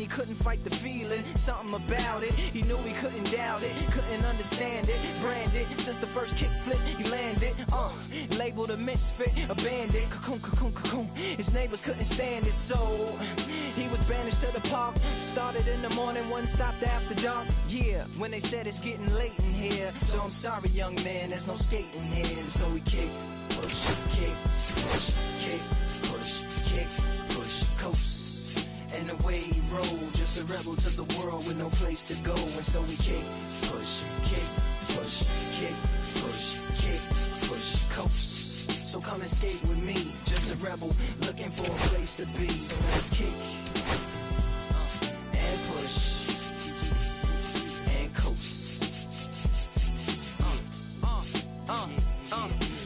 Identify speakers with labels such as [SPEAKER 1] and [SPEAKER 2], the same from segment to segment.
[SPEAKER 1] he couldn't fight the feeling, something about it. He knew he couldn't doubt it, couldn't understand it. Branded, since the first kick flip, he landed. Labeled a misfit, a bandit. Cocoon, cocoon, cocoon. His neighbors couldn't stand it, so he was banished to the park. Started in the morning, one stopped after dark. Yeah, when they said it's getting late in here. So I'm sorry, young man, there's no skating here. And so we kick, push, kick, push, kick, push, kick, push, coast. And the way he rolled, just a rebel to the world with no place to go. And so we kick, push, kick, push, kick, push, kick, push, coast. So come and skate with me, just a rebel looking for a place to be. So let's kick and push and coast.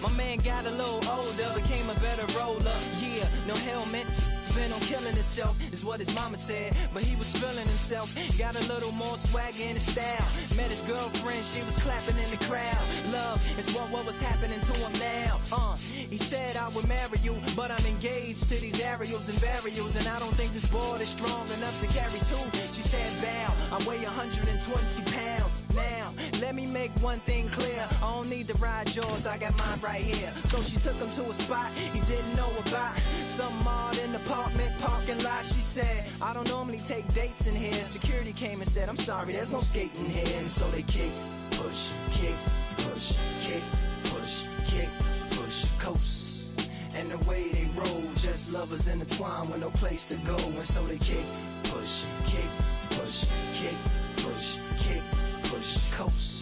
[SPEAKER 1] My man got a little older, became a better roller. Yeah, no helmet, been on killing himself, is what his mama said. But he was feeling himself, got a little more swag in his style. Met his girlfriend, she was clapping in the crowd. Love is what was happening to him now. He said I would marry you, but I'm engaged to these aerials and burials, and I don't think this board is strong enough to carry two. She said bow, I weigh 120 pounds. Now, let me make one thing clear, I don't need to ride yours, I got mine right here. So she took him to a spot he didn't know about, some odd in the apartment parking lot. She said, I don't normally take dates in here. Security came and said, I'm sorry, there's no skating here. And so they kick, push, kick, push, kick, push, kick, push, coast. And the way they roll, just lovers intertwined with no place to go. And so they kick, push, kick, push, kick, push, kick, push, coast.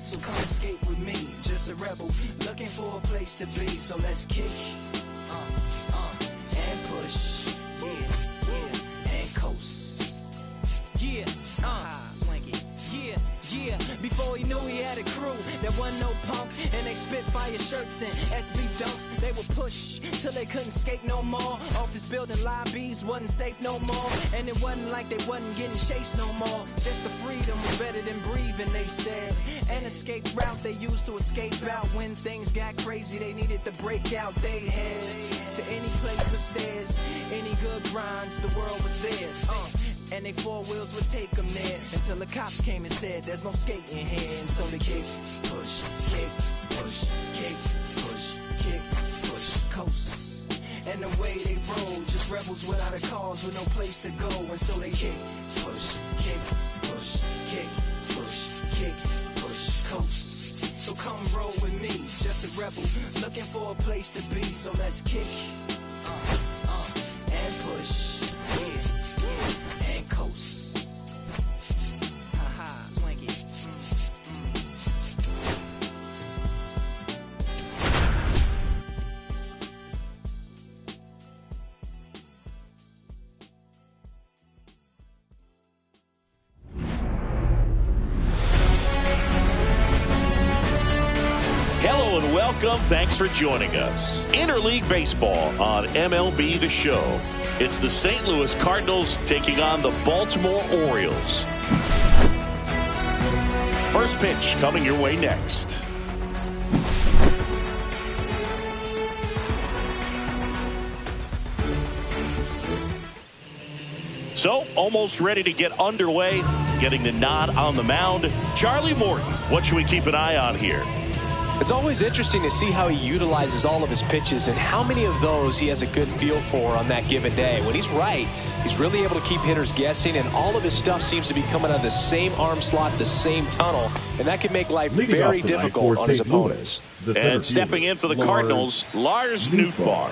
[SPEAKER 1] So come and skate with me, just a rebel looking for a place to be. So let's kick and push, yeah, and coast. Yeah, swanky. Yeah, before he knew he had a crew, there wasn't no punk, and they spit fire shirts and SB dunks. They would push till they couldn't skate no more. Office building lobbies wasn't safe no more, and it wasn't like they wasn't getting chased no more. Just the freedom was better than breathing, they said. An escape route they used to escape out when things got crazy. They needed to break out. They head to any place with stairs, any good grinds, the world was theirs. And they four wheels would take them there until the cops came and said there's no skating here. And so they kick, push, kick, push, kick, push, kick, push, coast. And the way they roll, just rebels without a cause with no place to go. And so they kick, push, kick, push, kick, push, kick, push, coast. So come roll with me, just a rebel looking for a place to be. So let's kick and push, yeah, and coast. Haha, swanky.
[SPEAKER 2] Hello and welcome. Thanks for joining us. Interleague Baseball on MLB The Show. It's the St. Louis Cardinals taking on the Baltimore Orioles. First pitch coming your way next. So, almost ready to get underway, getting the nod on the mound. Charlie Morton, what should we keep an eye on here?
[SPEAKER 3] It's always interesting to see how he utilizes all of his pitches and how many of those he has a good feel for on that given day. When he's right, he's really able to keep hitters guessing, and all of his stuff seems to be coming out of the same arm slot, the same tunnel, and that can make life very difficult on his opponents.
[SPEAKER 2] And stepping in for the Cardinals, Lars Nootbaar.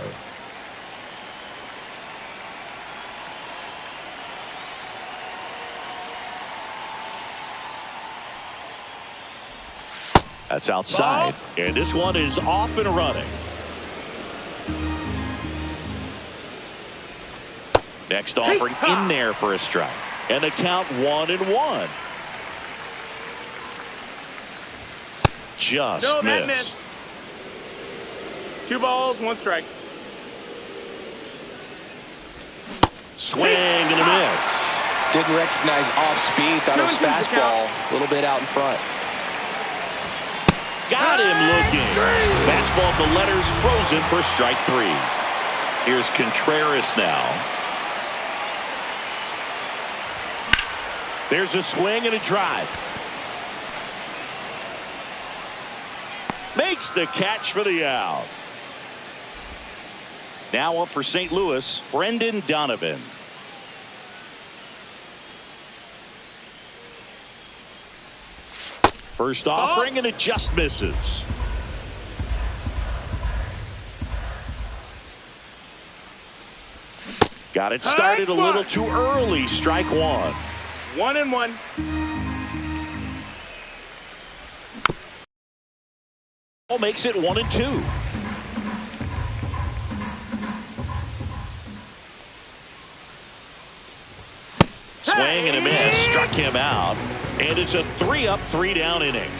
[SPEAKER 2] That's outside, and this one is off and running. Next offering in there for a strike, and the count 1-1. Just missed.
[SPEAKER 4] 2 balls, 1 strike.
[SPEAKER 2] Swing and a miss.
[SPEAKER 3] Didn't recognize off speed, thought it was fastball, a little bit out in front.
[SPEAKER 2] Got him looking. Fastball at the letters, frozen for strike 3. Here's Contreras now. There's a swing and a drive. Makes the catch for the out. Now up for St. Louis, Brendan Donovan. First offering, and it just misses. Got it started a little too early. Strike one.
[SPEAKER 4] 1-1.
[SPEAKER 2] Makes it 1-2. Swing and a miss. Struck him out. And it's a 3-up, 3-down inning.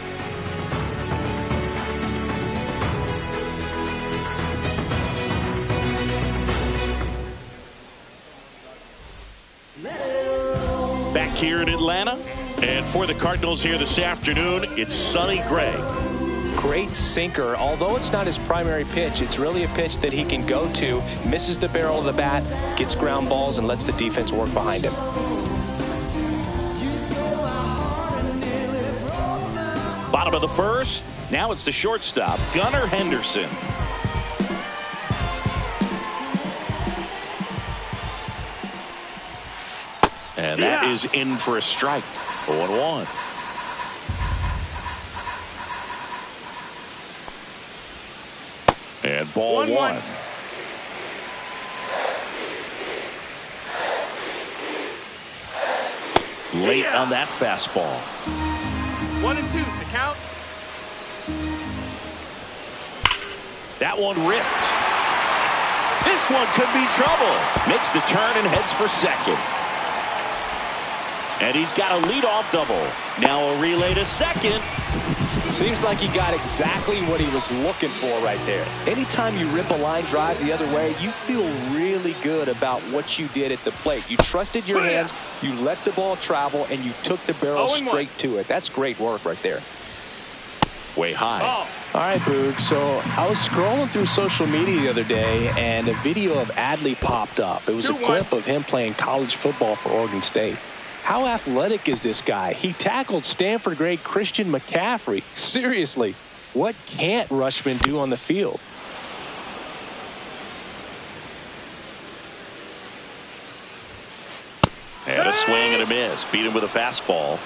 [SPEAKER 2] Back here in Atlanta. And for the Cardinals here this afternoon, it's Sonny Gray.
[SPEAKER 3] Great sinker. Although it's not his primary pitch, it's really a pitch that he can go to, misses the barrel of the bat, gets ground balls, and lets the defense work behind him.
[SPEAKER 2] Bottom of the first. Now it's the shortstop, Gunnar Henderson. And that is in for a strike. 0-1. And ball 1. Late on that fastball.
[SPEAKER 4] 1-2's the count.
[SPEAKER 2] That one ripped. This one could be trouble. Makes the turn and heads for second. And he's got a leadoff double. Now a relay to second.
[SPEAKER 3] Seems like he got exactly what he was looking for right there. Anytime you rip a line drive the other way, you feel really good about what you did at the plate. You trusted your hands, you let the ball travel, and you took the barrel straight to it. That's great work right there.
[SPEAKER 2] Way high.
[SPEAKER 3] All right, Boog. So I was scrolling through social media the other day, and a video of Adley popped up. It was a clip of him playing college football for Oregon State. How athletic is this guy? He tackled Stanford great Christian McCaffrey. Seriously, what can't Rushman do on the field?
[SPEAKER 2] And a swing and a miss. Beat him with a fastball.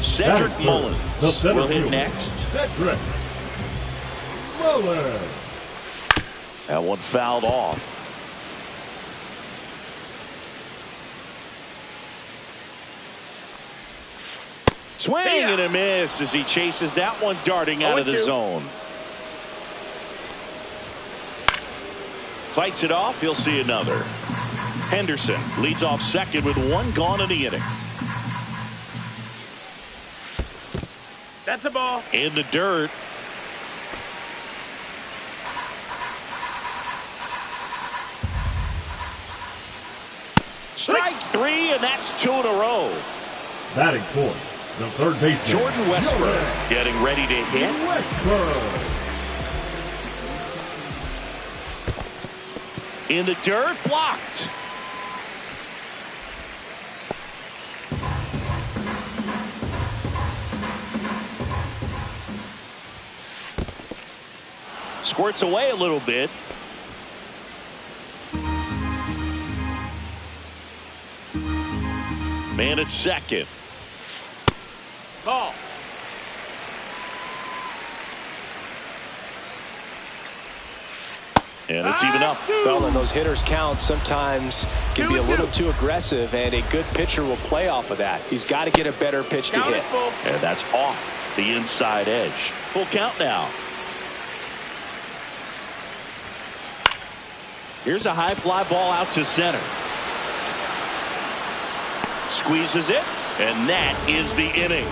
[SPEAKER 2] Cedric Mullins will hit next.
[SPEAKER 5] Cedric Mullins.
[SPEAKER 2] That one fouled off. Swing and a miss as he chases that one darting out of the zone. Fights it off. He'll see another. Henderson leads off second with one gone in the inning.
[SPEAKER 4] That's a ball.
[SPEAKER 2] In the dirt. Strike 3, and that's 2 in a row.
[SPEAKER 5] Batting fourth, the third baseman,
[SPEAKER 2] Jordan Westburg getting ready to hit.
[SPEAKER 5] Westburg.
[SPEAKER 2] In the dirt, blocked. Squirts away a little bit. Man at second.
[SPEAKER 4] Ball.
[SPEAKER 2] And it's even up.
[SPEAKER 3] Well, and those hitters count sometimes can be a little too aggressive, and a good pitcher will play off of that. He's got to get a better pitch to hit.
[SPEAKER 2] And that's off the inside edge. Full count now. Here's a high fly ball out to center. Squeezes it, and that is the inning.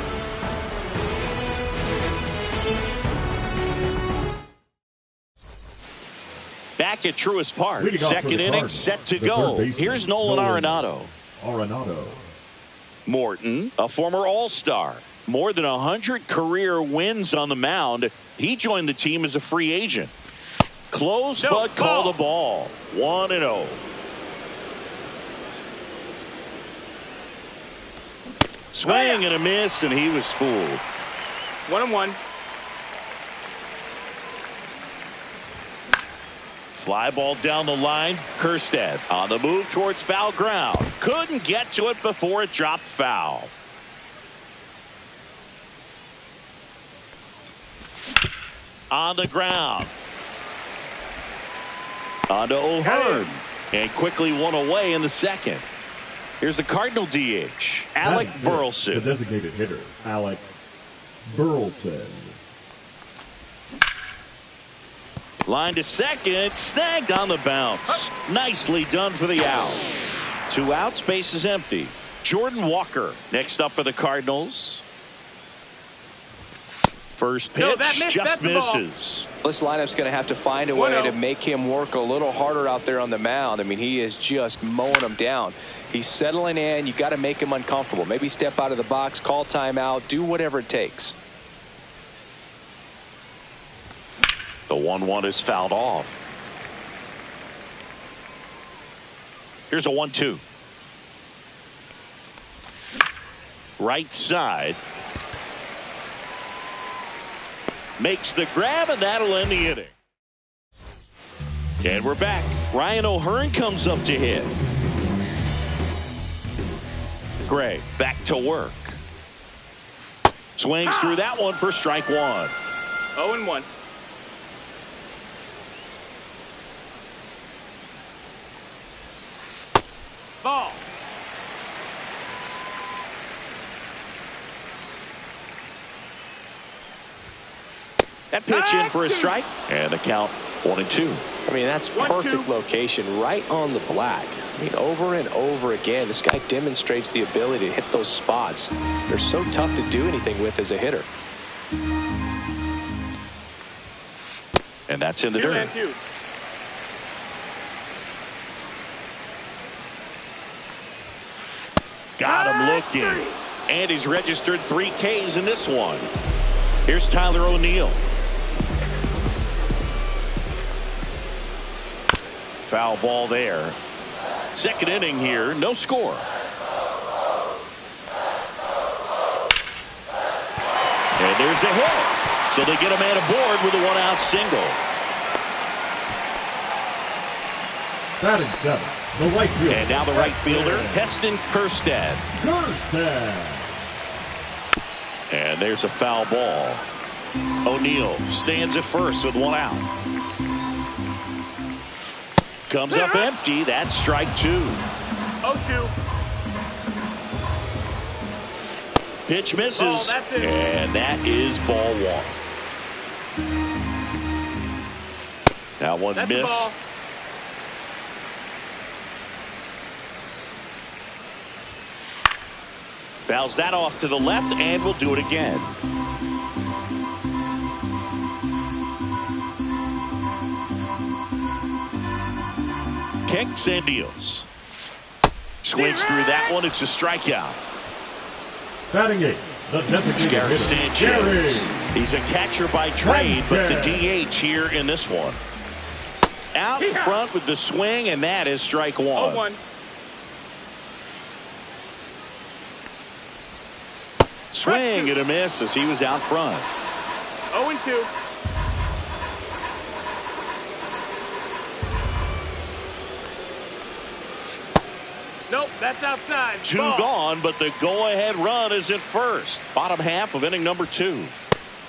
[SPEAKER 2] Back at Truist Park, second inning set to go. Here's Nolan Arenado. Morton, a former All-Star. More than 100 career wins on the mound. He joined the team as a free agent. Close, but call the ball. 1-0. Swing and a miss, and he was fooled.
[SPEAKER 4] 1-1.
[SPEAKER 2] Fly ball down the line. Kerstead on the move towards foul ground. Couldn't get to it before it dropped foul. On the ground. On to O'Hearn. And quickly one away in the second. Here's the Cardinal DH, Alec Burleson.
[SPEAKER 5] The designated hitter, Alec Burleson.
[SPEAKER 2] Line to second, snagged on the bounce. Nicely done for the out. 2 outs, base is empty. Jordan Walker next up for the Cardinals. First pitch, just misses.
[SPEAKER 3] This lineup's going to have to find a way to make him work a little harder out there on the mound. I mean, he is just mowing them down. He's settling in. You got to make him uncomfortable. Maybe step out of the box, call timeout, do whatever it takes.
[SPEAKER 2] The 1-1 is fouled off. Here's a 1-2. Right side. Makes the grab, and that'll end the inning. And we're back. Ryan O'Hearn comes up to hit. Gray back to work. Swings through that one for strike 1.
[SPEAKER 4] 0-1. Ball.
[SPEAKER 2] That pitch in for a strike, and the count 1-2.
[SPEAKER 3] I mean, that's perfect location, right on the black. I mean, over and over again, this guy demonstrates the ability to hit those spots. They're so tough to do anything with as a hitter.
[SPEAKER 2] And that's in the dirt.
[SPEAKER 4] 2-2.
[SPEAKER 2] Got him looking. And he's registered 3 Ks in this one. Here's Tyler O'Neill. Foul ball there. Second inning here, no score. And there's a hit. So they get a man aboard with a 1-out single.
[SPEAKER 5] Batting 7, the right fielder.
[SPEAKER 2] And now the right fielder, Heston Kerstead. And there's a foul ball. O'Neill stands at first with 1 out. Comes up empty. That's strike 2.
[SPEAKER 4] 0-2.
[SPEAKER 2] Pitch misses. And that is ball 1. That one missed. Fouls that off to the left, and we'll do it again. Kicks and deals. Swings through that one. It's a strikeout.
[SPEAKER 5] Batting 8, the designated
[SPEAKER 2] Gary
[SPEAKER 5] hitter,
[SPEAKER 2] Sanchez. He's a catcher by trade, but the DH here in this one. Out in front with the swing, and that is strike 1.
[SPEAKER 4] 0-1.
[SPEAKER 2] Swing and a miss as he was out front.
[SPEAKER 4] 0-2. Nope, that's outside.
[SPEAKER 2] 2
[SPEAKER 4] Ball.
[SPEAKER 2] gone, but the go-ahead run is at first. Bottom half of inning number 2.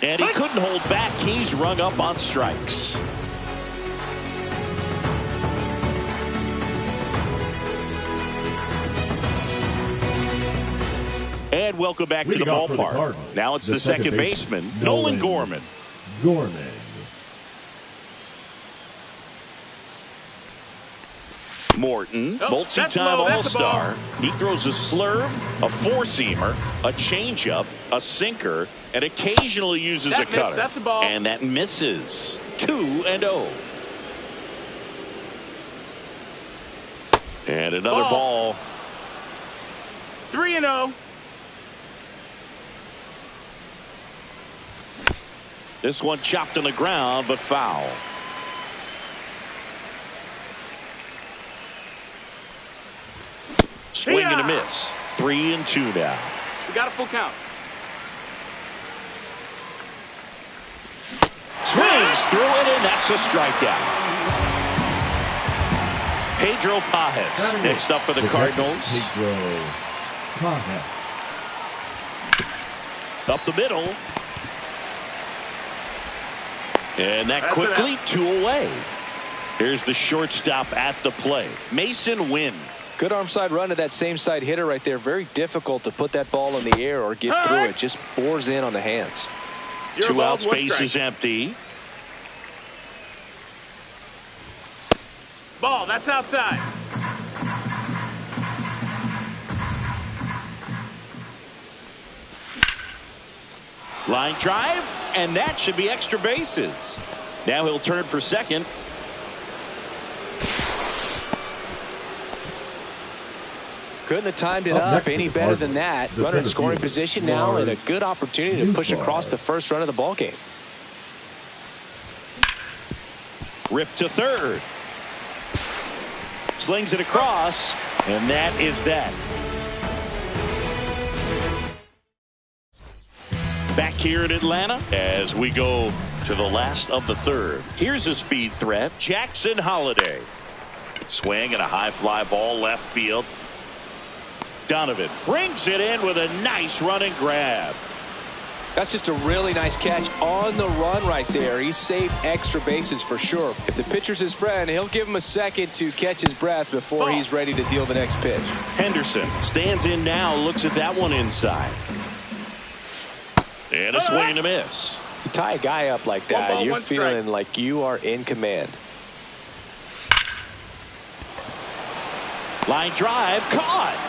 [SPEAKER 2] And he couldn't hold back. He's rung up on strikes. And welcome back to the ballpark. Now it's the second baseman, Nolan Gorman. Morton, multi-time All-Star. He throws a slurve, a four-seamer, a changeup, a sinker, and occasionally uses a cutter.
[SPEAKER 4] That's a ball.
[SPEAKER 2] And that misses. 2-0. And another ball.
[SPEAKER 4] 3-0.
[SPEAKER 2] This one chopped on the ground, but foul. Swing and a miss. 3-2 now.
[SPEAKER 4] We got a full count.
[SPEAKER 2] Swings through it, and that's a strikeout. Pedro Pajes next up for the Cardinals.
[SPEAKER 5] Pedro Pajes.
[SPEAKER 2] Up the middle. And that
[SPEAKER 4] That's
[SPEAKER 2] quickly 2 away. Here's the shortstop at the plate, Mason Wynn.
[SPEAKER 3] Good arm side run to that same side hitter right there. Very difficult to put that ball in the air or get through it. Just bores in on the hands.
[SPEAKER 4] 0
[SPEAKER 2] 2
[SPEAKER 4] balls,
[SPEAKER 2] outs,
[SPEAKER 4] 1
[SPEAKER 2] base
[SPEAKER 4] strike.
[SPEAKER 2] is empty.
[SPEAKER 4] Ball, that's outside.
[SPEAKER 2] Line drive, and that should be extra bases. Now he'll turn for second.
[SPEAKER 3] Couldn't have timed it
[SPEAKER 5] Up
[SPEAKER 3] up
[SPEAKER 5] next
[SPEAKER 3] any
[SPEAKER 5] is the
[SPEAKER 3] better than
[SPEAKER 5] Cardinals.
[SPEAKER 3] that.
[SPEAKER 5] The
[SPEAKER 3] Runner in
[SPEAKER 5] center
[SPEAKER 3] scoring
[SPEAKER 5] fielder,
[SPEAKER 3] position now and a good opportunity to push across the first run of the ball game.
[SPEAKER 2] Rip to third. Slings it across, and that is that. Back here in Atlanta as we go to the last of the third. Here's a speed threat, Jackson Holliday. Swing and a high fly ball left field. Donovan brings it in with a nice running grab.
[SPEAKER 3] That's just a really nice catch on the run right there. He saved extra bases for sure. If the pitcher's his friend, he'll give him a second to catch his breath before he's ready to deal the next pitch.
[SPEAKER 2] Henderson stands in now, looks at that one inside. And a swing and a miss.
[SPEAKER 3] You tie a guy up like that,
[SPEAKER 4] 1 ball,
[SPEAKER 3] you're
[SPEAKER 4] 1
[SPEAKER 3] feeling
[SPEAKER 4] strike.
[SPEAKER 3] like you are in command.
[SPEAKER 2] Line drive, caught.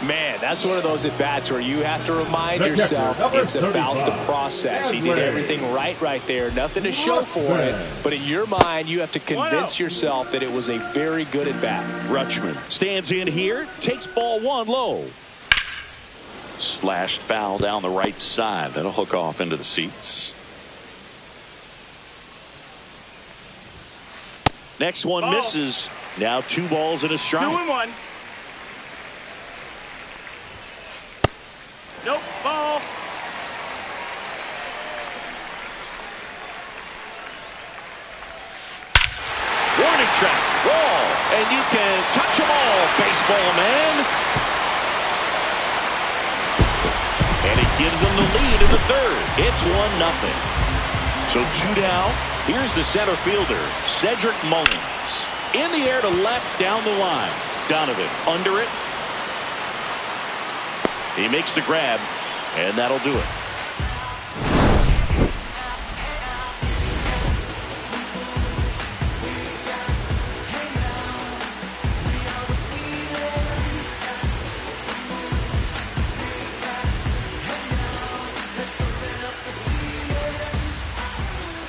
[SPEAKER 3] Man, that's one of those at-bats where you have to remind
[SPEAKER 5] The
[SPEAKER 3] yourself
[SPEAKER 5] catcher, number
[SPEAKER 3] it's about the
[SPEAKER 5] 35,
[SPEAKER 3] process. He did
[SPEAKER 5] Edwin.
[SPEAKER 3] everything right there. Nothing to show for it. But in your mind, you have to convince yourself that it was a very good at-bat.
[SPEAKER 2] Rutschman stands in here, takes ball 1 low. Slashed foul down the right side. That'll hook off into the seats. Next one
[SPEAKER 4] Ball.
[SPEAKER 2] misses. Now 2 balls and a
[SPEAKER 4] 2
[SPEAKER 2] strike.
[SPEAKER 4] and 1. Nope. Ball.
[SPEAKER 2] Warning track. Ball. And you can touch them all, baseball man. And it gives them the lead in the third. It's 1-0. So 2 down. Here's the center fielder, Cedric Mullins. In the air to left, down the line. Donovan under it. He makes the grab, and that'll do it.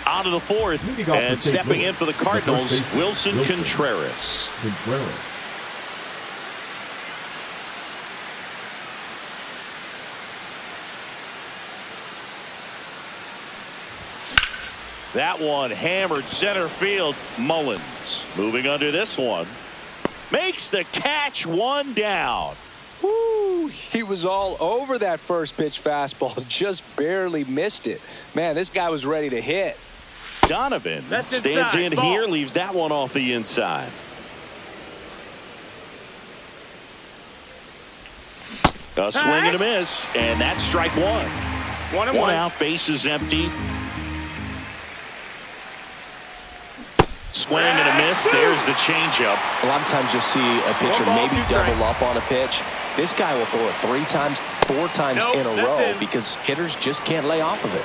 [SPEAKER 2] On to the fourth, and stepping in for the Cardinals, Wilson Contreras. That one hammered center field. Mullins moving under this one. Makes the catch, 1 down.
[SPEAKER 3] Woo, he was all over that first pitch fastball. Just barely missed it. Man, this guy was ready to hit.
[SPEAKER 2] Donovan
[SPEAKER 4] That's
[SPEAKER 2] stands
[SPEAKER 4] inside.
[SPEAKER 2] in
[SPEAKER 4] Ball.
[SPEAKER 2] here, leaves that one off the inside. A swing and a miss, and that's strike 1.
[SPEAKER 4] 1 and
[SPEAKER 2] 1
[SPEAKER 4] 1.
[SPEAKER 2] out, base is empty. Swing and a miss. There's the changeup.
[SPEAKER 3] A lot of times you'll see a pitcher
[SPEAKER 4] 1 ball,
[SPEAKER 3] maybe
[SPEAKER 4] 2
[SPEAKER 3] double
[SPEAKER 4] strikes.
[SPEAKER 3] up on a pitch. This guy will throw it 3 times, 4 times
[SPEAKER 4] Nope,
[SPEAKER 3] in a
[SPEAKER 4] that's
[SPEAKER 3] row
[SPEAKER 4] in.
[SPEAKER 3] because hitters just can't lay off of it.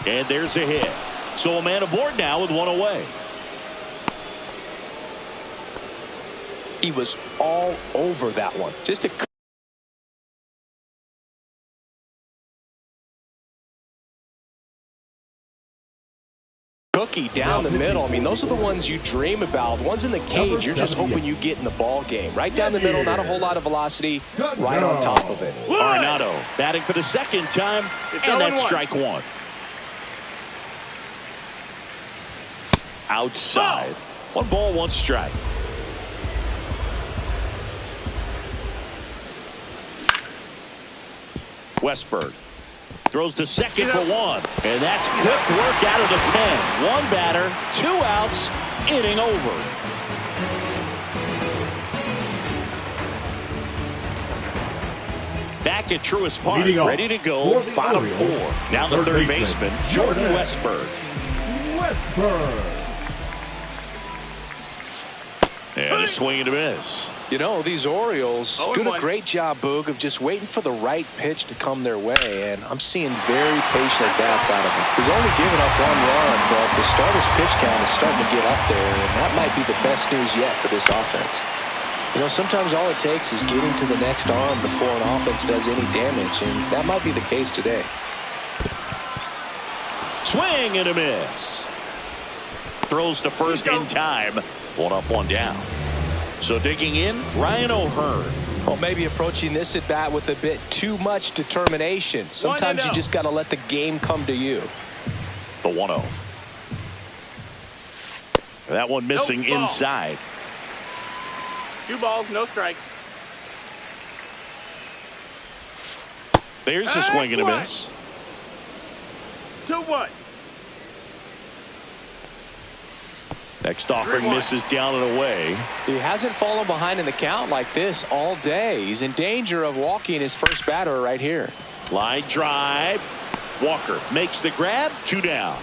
[SPEAKER 2] And there's a hit. So a man aboard now with 1 away.
[SPEAKER 3] He was all over that one. Just a cookie down the middle. I mean, those are the ones you dream about. Ones in the cage, you're just hoping you get in the ball game. Right down the middle, not a whole lot of velocity, right on top of it.
[SPEAKER 2] Arenado batting for the second time,
[SPEAKER 4] It's
[SPEAKER 2] and
[SPEAKER 4] 0-1.
[SPEAKER 2] that's strike 1. Outside. 1 ball, 1 strike. Westberg throws to second for one. And that's quick work out of the pen. One batter, 2 outs, inning over. Back at Truist Park, ready to go, bottom 4. Now the third baseman, Jordan Westberg. And a swing and a miss.
[SPEAKER 3] You know, these Orioles doing a great job, Boog, of just waiting for the right pitch to come their way, and I'm seeing very patient at-bats out of them. He's only given up 1 run, but the starter's pitch count is starting to get up there, and that might be the best news yet for this offense. You know, sometimes all it takes is getting to the next arm before an offense does any damage, and that might be the case today.
[SPEAKER 2] Swing and a miss. Throws to first in time. 1 up, 1 down. So digging in, Ryan O'Hearn.
[SPEAKER 3] Well, maybe approaching this at bat with a bit too much determination. Sometimes you just got to let the game come to you.
[SPEAKER 2] The 1-0. That one missing inside.
[SPEAKER 4] 2 balls, no strikes.
[SPEAKER 2] There's the swing and a miss.
[SPEAKER 4] 2-1.
[SPEAKER 2] Next offering misses down and away.
[SPEAKER 3] He hasn't fallen behind in the count like this all day. He's in danger of walking his first batter right here.
[SPEAKER 2] Line drive. Walker makes the grab. 2 down.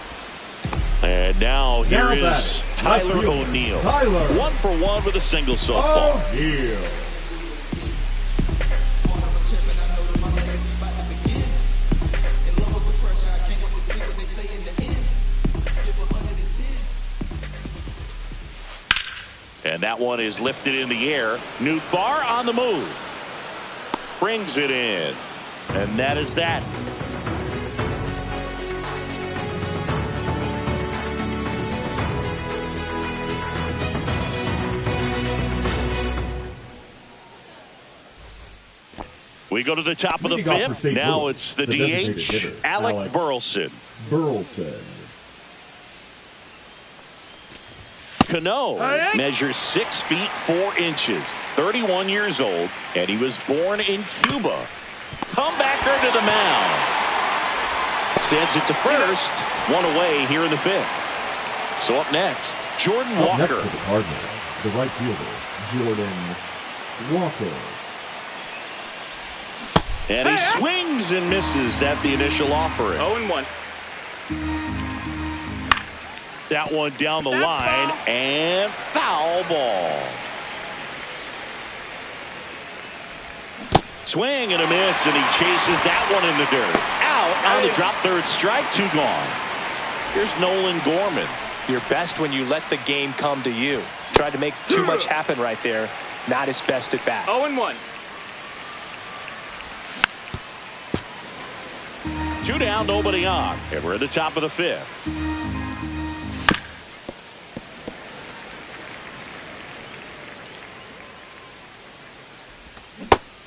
[SPEAKER 2] And now here is Tyler O'Neill. 1 for 1 with a single so far. And that one is lifted in the air. Nootbaar on the move. Brings it in. And that is that. We go to the top of the 5th. Now it's the DH, Alec Burleson. Cano measures 6 feet 4 inches, 31 years old, and he was born in Cuba. Comebacker to the mound. Sends it to first. 1 away here in the 5th. So up next, Jordan Walker.
[SPEAKER 5] Next to the Cardinals, the right fielder, Jordan Walker.
[SPEAKER 2] And he swings and misses at the initial offering.
[SPEAKER 4] 0-1.
[SPEAKER 2] That one down the line and foul ball. Swing and a miss, and he chases that one in the dirt. Out on the drop third strike, 2 gone. Here's Nolan Gorman.
[SPEAKER 3] You're best when you let the game come to you. Tried to make too much happen right there. Not his best at bat.
[SPEAKER 4] 0-1.
[SPEAKER 2] 2 down, nobody on. And we're at the top of the 5th.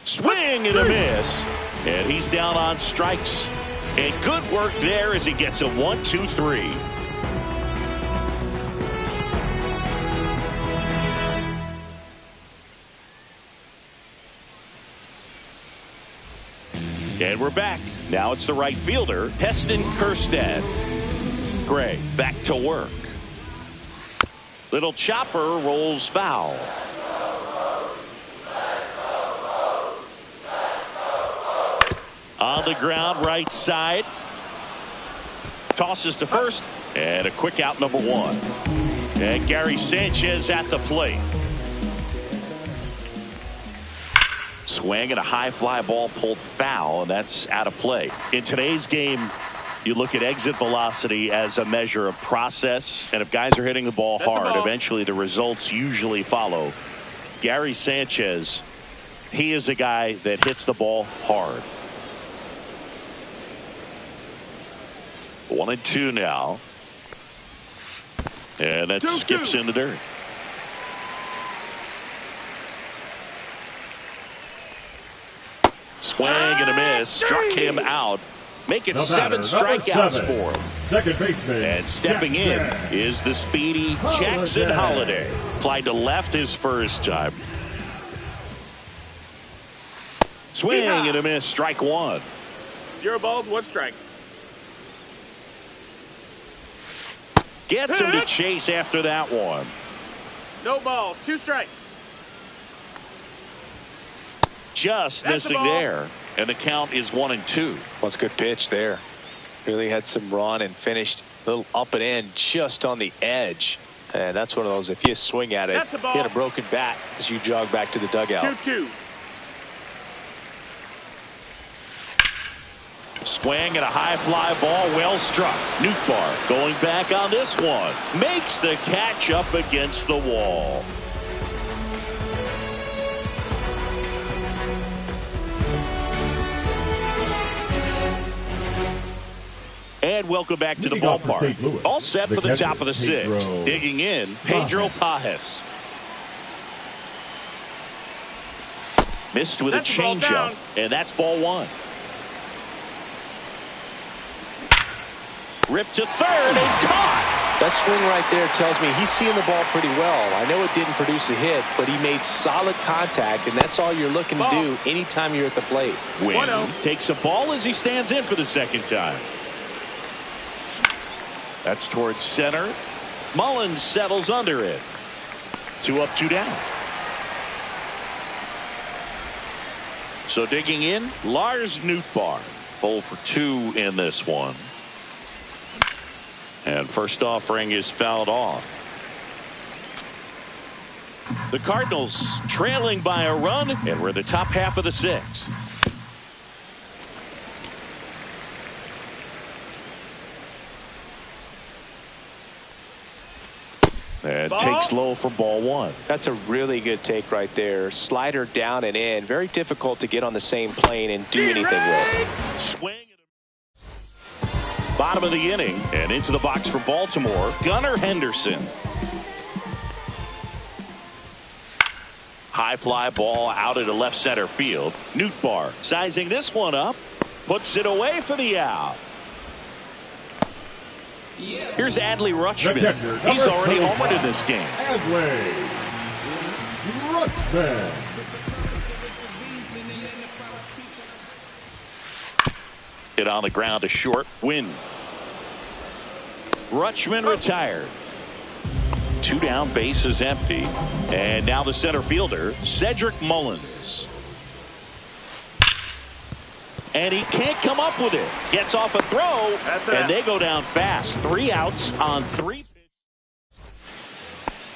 [SPEAKER 2] Swing and a miss. And he's down on strikes. And good work there as he gets a 1-2-3. And we're back. Now it's the right fielder, Heston Kjerstad. Gray back to work. Little chopper rolls foul. On the ground, right side. Tosses to first. And a quick out, number 1. And Gary Sanchez at the plate. Swing and a high fly ball pulled foul, and that's out of play. In today's game, you look at exit velocity as a measure of process, and if guys are hitting the ball hard, eventually the results usually follow. Gary Sanchez, he is a guy that hits the ball hard. 1-2 now. And that skips in the dirt. Swing and a miss. Struck him out. Make it 7 strikeouts for him.
[SPEAKER 5] Second baseman.
[SPEAKER 2] And stepping in is the speedy Jackson Holiday. Flied to left his first time. Swing and a miss. Strike 1.
[SPEAKER 4] 0 balls, 1 strike.
[SPEAKER 2] Gets him to chase after that one.
[SPEAKER 4] No balls, 2 strikes.
[SPEAKER 2] Just
[SPEAKER 4] That's
[SPEAKER 2] missing there. And the count is 1-2.
[SPEAKER 3] Well, it's a good pitch there. Really had some run and finished a little up and in just on the edge. And that's one of those, if you swing at it,
[SPEAKER 4] That's a ball.
[SPEAKER 3] hit a broken bat as you jog back to the dugout.
[SPEAKER 4] 2-2.
[SPEAKER 2] Swing and a high fly ball, well struck. Nootbaar going back on this one. Makes the catch up against the wall. And welcome back to the ballpark. All set for the top of the 6th. Digging in, Pedro Pajes. Missed with a changeup, and that's ball 1. Ripped to third and caught.
[SPEAKER 3] That swing right there tells me he's seeing the ball pretty well. I know it didn't produce a hit, but he made solid contact, and that's all you're looking to do anytime you're at the plate.
[SPEAKER 2] Wynn takes a ball as he stands in for the 2nd time. That's towards center. Mullins settles under it. 2 up, 2 down. So digging in, Lars Nootbaar. 0 for 2 in this one. And first offering is fouled off. The Cardinals trailing by a run, and we're in the top half of the 6th. And takes low for ball 1.
[SPEAKER 3] That's a really good take right there. Slider down and in. Very difficult to get on the same plane and do anything with.
[SPEAKER 2] Swing. Bottom of the inning, and into the box for Baltimore, Gunnar Henderson. High fly ball out into left center field. Nootbaar sizing this one up. Puts it away for the out. Here's Adley Rutschman. He's already homered in this game.
[SPEAKER 5] Adley Rutschman.
[SPEAKER 2] Hit on the ground to short. Win. Rutschman retired. 2 down, base is empty. And now the center fielder, Cedric Mullins. And he can't come up with it. Gets off a throw, and they go down fast. 3 outs on 3 pitches.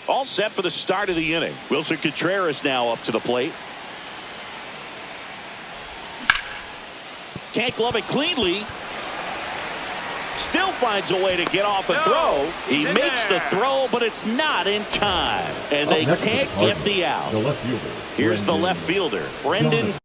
[SPEAKER 2] All set for the start of the inning. Wilson Contreras now up to the plate. Can't glove it cleanly. Still finds a way to get off a throw. He makes the throw, but it's not in time. And they can't get the out. Here's the left fielder, Brendan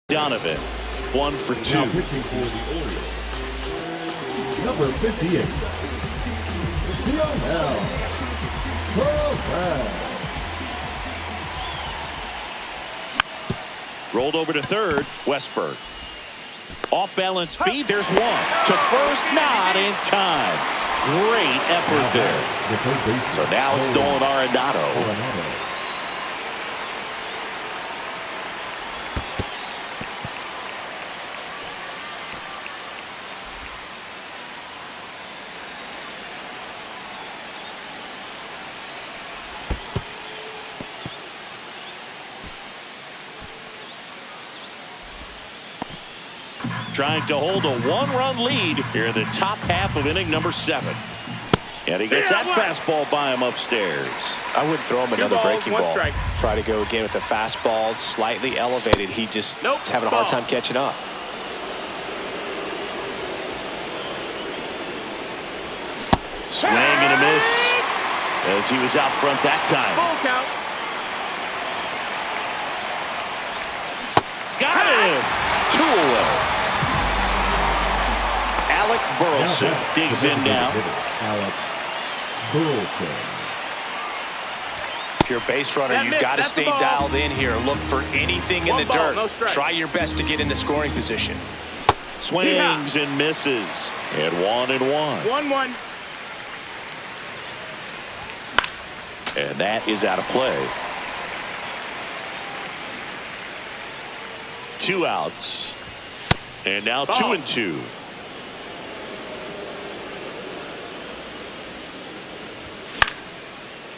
[SPEAKER 2] Donovan. 1 for 2.
[SPEAKER 5] Now pitching for the Orioles, number 58, Lionel Perez.
[SPEAKER 2] Rolled over to third, Westberg. Off balance feed, there's one. To first, not in time. Great effort there. So now it's Nolan Arenado. Trying to hold a 1-run lead here in the top half of inning number 7. And he gets that fastball by him upstairs.
[SPEAKER 3] I wouldn't throw him another breaking ball. Try to go again with the fastball, slightly elevated. He just is having a hard time catching up.
[SPEAKER 2] Swing and a miss as he was out front that time.
[SPEAKER 4] Full count.
[SPEAKER 2] Got him. 2 away. Alec Burleson digs in now.
[SPEAKER 5] Alec Burleson.
[SPEAKER 3] If you're a base runner, you've got to stay dialed in here. Look for anything in the dirt. Try your best to get into scoring position.
[SPEAKER 2] Swings and misses. And 1-1.
[SPEAKER 4] 1-1.
[SPEAKER 2] And that is out of play. 2 outs. And now 2-2.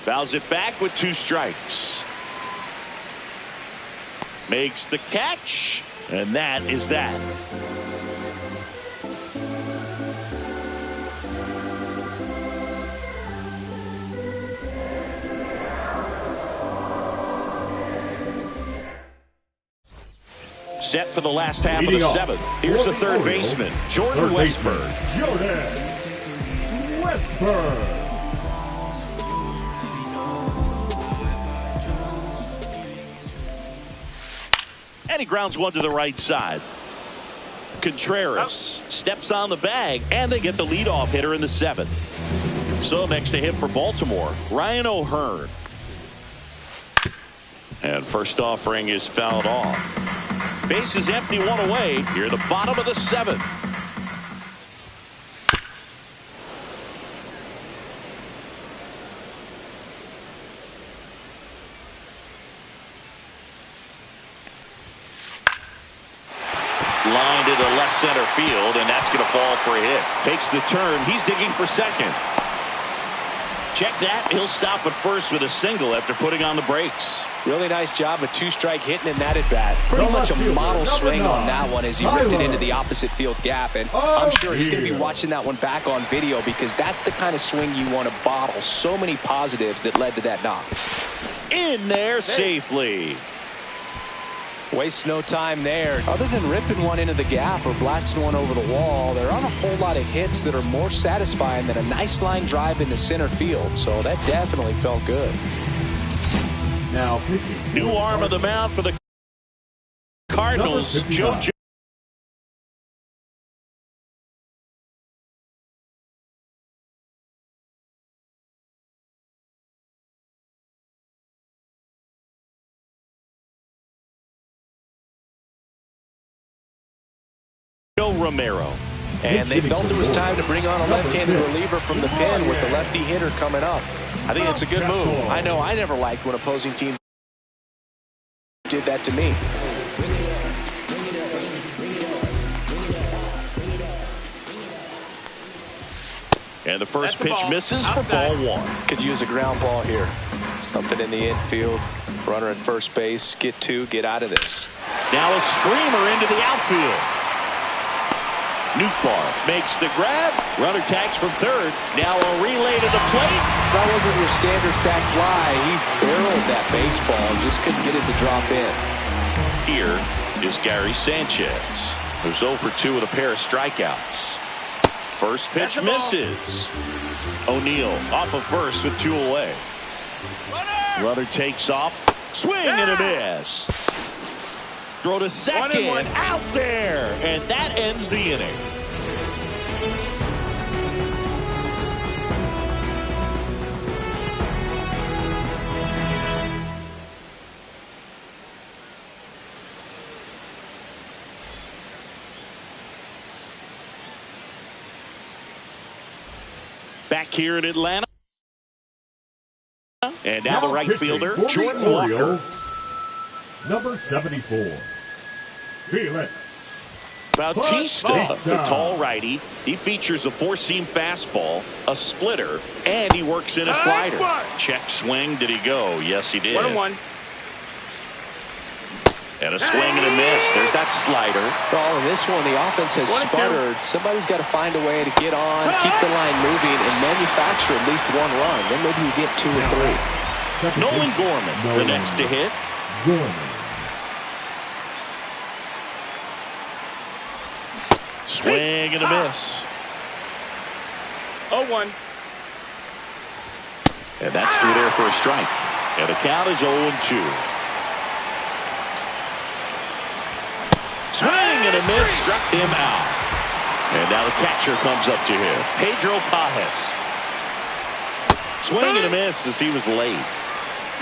[SPEAKER 2] Fouls it back with 2 strikes. Makes the catch. And that is that. Set for the last half of the 7th. Here's the third baseman, Jordan Westburg.
[SPEAKER 5] Jordan Westburg.
[SPEAKER 2] And he grounds one to the right side. Contreras steps on the bag, and they get the leadoff hitter in the 7th. So next to him for Baltimore, Ryan O'Hearn. And first offering is fouled off. Base is empty, 1 away. Here at the bottom of the 7th. Line to the left center field, and that's going to fall for a hit. Takes the turn. He's digging for second. Check that. He'll stop at first with a single after putting on the brakes.
[SPEAKER 3] Really nice job of 2-strike hitting in that at bat. Pretty much a model swing on that one as he ripped it into the opposite field gap. And I'm sure he's going to be watching that one back on video because that's the kind of swing you want to bottle. So many positives that led to that knock.
[SPEAKER 2] In there safely.
[SPEAKER 3] Waste no time there. Other than ripping one into the gap or blasting one over the wall, there aren't a whole lot of hits that are more satisfying than a nice line drive into center field. So that definitely felt good.
[SPEAKER 5] Now pitching.
[SPEAKER 2] New arm of the mound for the Cardinals, JoJo. Romero.
[SPEAKER 3] And they felt it was time to bring on a left-handed reliever from the pen with the lefty hitter coming up. I think it's a good move. I know I never liked when opposing teams did that to me.
[SPEAKER 2] And the first pitch misses for ball 1.
[SPEAKER 3] Could use a ground ball here. Something in the infield. Runner at first base. Get 2. Get out of this.
[SPEAKER 2] Now a screamer into the outfield. Newbar makes the grab. Runner tags from third. Now a relay to the plate.
[SPEAKER 3] That wasn't your standard sac fly. He barreled that baseball. Just couldn't get it to drop in.
[SPEAKER 2] Here is Gary Sanchez, who's 0 for 2 with a pair of strikeouts. First pitch misses. O'Neill off of first with 2 away. Runner takes off. Swing and a miss. Throw to second, out there, and that ends the inning. Back here in Atlanta. And now the right fielder, Jordan Walker.
[SPEAKER 5] Number 74. Felix
[SPEAKER 2] Bautista, the tall righty. He features a 4-seam fastball, a splitter, and he works in a slider. Check swing. Did he go? Yes, he did.
[SPEAKER 4] 1-1.
[SPEAKER 2] And a swing and a miss. There's that slider.
[SPEAKER 3] Well, in this one, the offense has sputtered. Somebody's got to find a way to get on, keep the line moving, and manufacture at least 1 run. Then maybe you get 2 or 3.
[SPEAKER 2] Nolan Gorman, the next to hit.
[SPEAKER 5] Gorman.
[SPEAKER 2] Swing and a miss.
[SPEAKER 4] 0-1.
[SPEAKER 2] And that's through there for a strike. And the count is 0-2. Swing and a miss, struck him out. And now the catcher comes up to him, Pedro Pajes. Swing and a miss as he was late.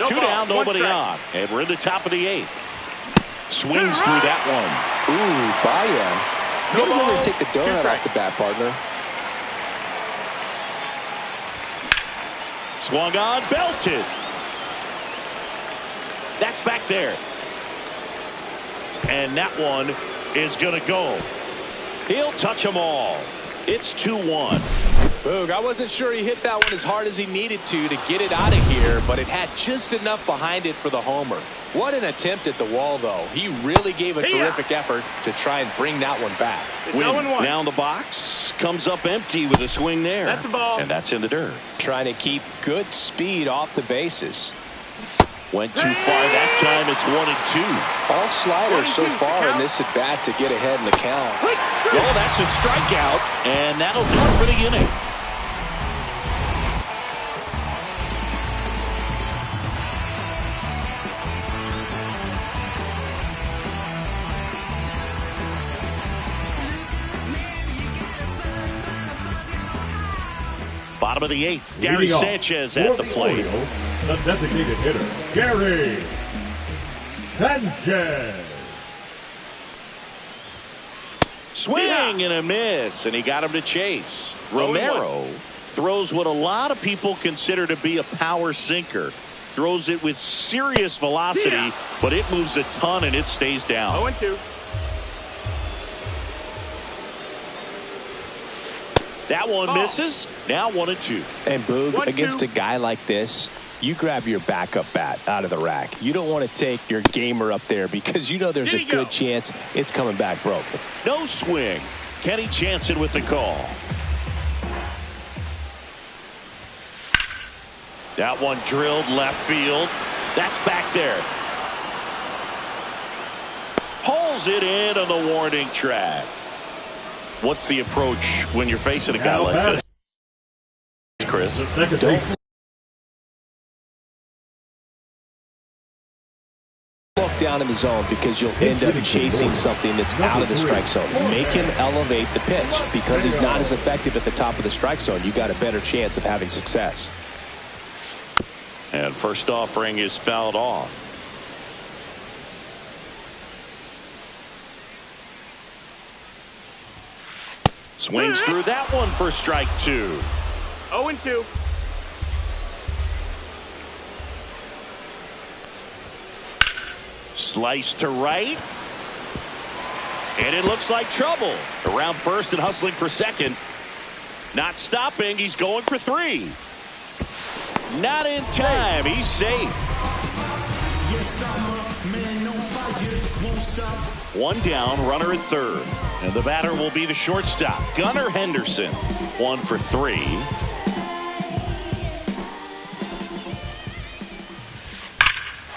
[SPEAKER 2] 2 down, nobody on. And we're in the top of the 8th. Swings through that one.
[SPEAKER 3] Ooh, Bayan. You gotta really take the donut off the bat, partner.
[SPEAKER 2] Swung on, belted. That's back there. And that one is going to go. He'll touch them all. It's 2-1.
[SPEAKER 3] Boog, I wasn't sure he hit that one as hard as he needed to get it out of here, but it had just enough behind it for the homer. What an attempt at the wall, though. He really gave a terrific effort to try and bring that one back.
[SPEAKER 2] Down the box, comes up empty with a swing there.
[SPEAKER 4] That's a ball.
[SPEAKER 2] And that's in the dirt.
[SPEAKER 3] Trying to keep good speed off the bases.
[SPEAKER 2] Went too far that time. It's 1-2.
[SPEAKER 3] All sliders so far in this at bat to get ahead in the count.
[SPEAKER 2] Oh, that's a strikeout, and that'll do it for the inning. Bottom of the 8th, Gary Sanchez at the plate.
[SPEAKER 5] The designated hitter, Gary Sanchez.
[SPEAKER 2] Swing and a miss, and he got him to chase. Romero throws what a lot of people consider to be a power sinker. Throws it with serious velocity, but it moves a ton and it stays down.
[SPEAKER 4] 0-2.
[SPEAKER 2] That one misses. Now 1-2.
[SPEAKER 3] And Boog, against a guy like this, you grab your backup bat out of the rack. You don't want to take your gamer up there because you know there's a good chance it's coming back broken.
[SPEAKER 2] No swing. Kenny Jansen with the call. That one drilled left field. That's back there. Pulls it in on the warning track. What's the approach when you're facing a guy like this, Chris?
[SPEAKER 3] Don't look down in the zone because you'll end up chasing something that's out of the strike zone. Make him elevate the pitch. Because he's not as effective at the top of the strike zone, you got a better chance of having success.
[SPEAKER 2] And first offering is fouled off. Swings through that one for strike 2.
[SPEAKER 4] 0-2.
[SPEAKER 2] Slice to right. And it looks like trouble. Around first and hustling for second. Not stopping. He's going for 3. Not in time. He's safe. One down, runner at third. And the batter will be the shortstop, Gunnar Henderson. 1 for 3.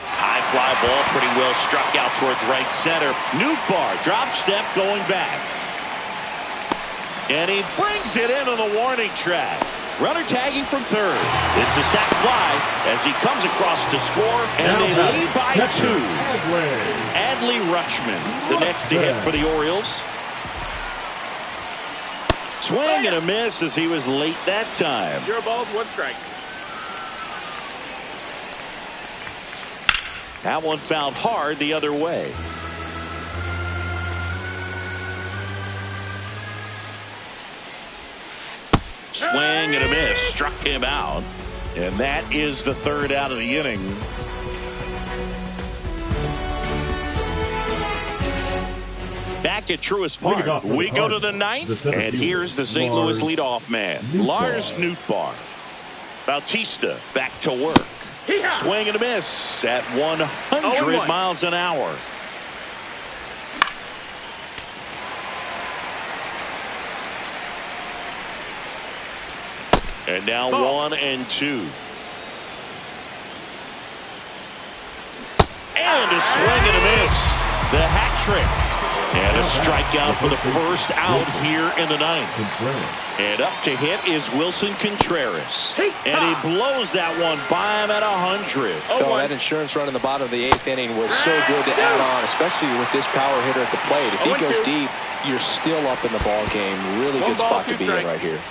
[SPEAKER 2] High fly ball, pretty well struck out towards right center. Nootbaar, drop step going back. And he brings it into the warning track. Runner tagging from third. It's a sac fly as he comes across to score, and they lead by 2. Adley Rutschman, the next to hit for the Orioles. Swing and a miss as he was late that time.
[SPEAKER 4] 0 balls, 1 strike.
[SPEAKER 2] That one fouled hard the other way. Swing and a miss. Struck him out. And that is the 3rd out of the inning. Back at Truist Park, we go to the 9th, and here's the St. Louis leadoff man, Lars Nootbaar. Bautista back to work. Swing and a miss at 100 miles an hour. And now 1-2. And a swing and a miss. The hat trick. And a strikeout for the first out here in the 9th. And up to hit is Wilson Contreras. And he blows that one by him at 100.
[SPEAKER 3] Oh, that insurance run in the bottom of the 8th inning was so good to add on, especially with this power hitter at the plate. If he goes deep, you're still up in the ball game. Really good spot to be in right here.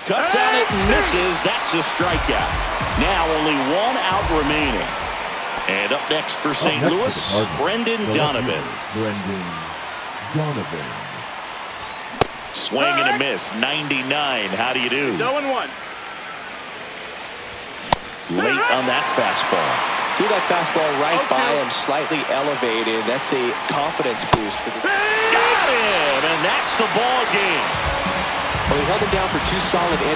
[SPEAKER 2] Cuts at it and misses. That's a strikeout. Now only 1 out remaining. And up next for St. Louis, Brendan Donovan. Swing and a miss. 99. How do you do?
[SPEAKER 4] 0-1.
[SPEAKER 2] late on that fastball.
[SPEAKER 3] Threw that fastball right by him, slightly elevated. That's a confidence boost for the...
[SPEAKER 2] Got him, and that's the ball game.
[SPEAKER 3] Well, he held him down for 2 solid innings.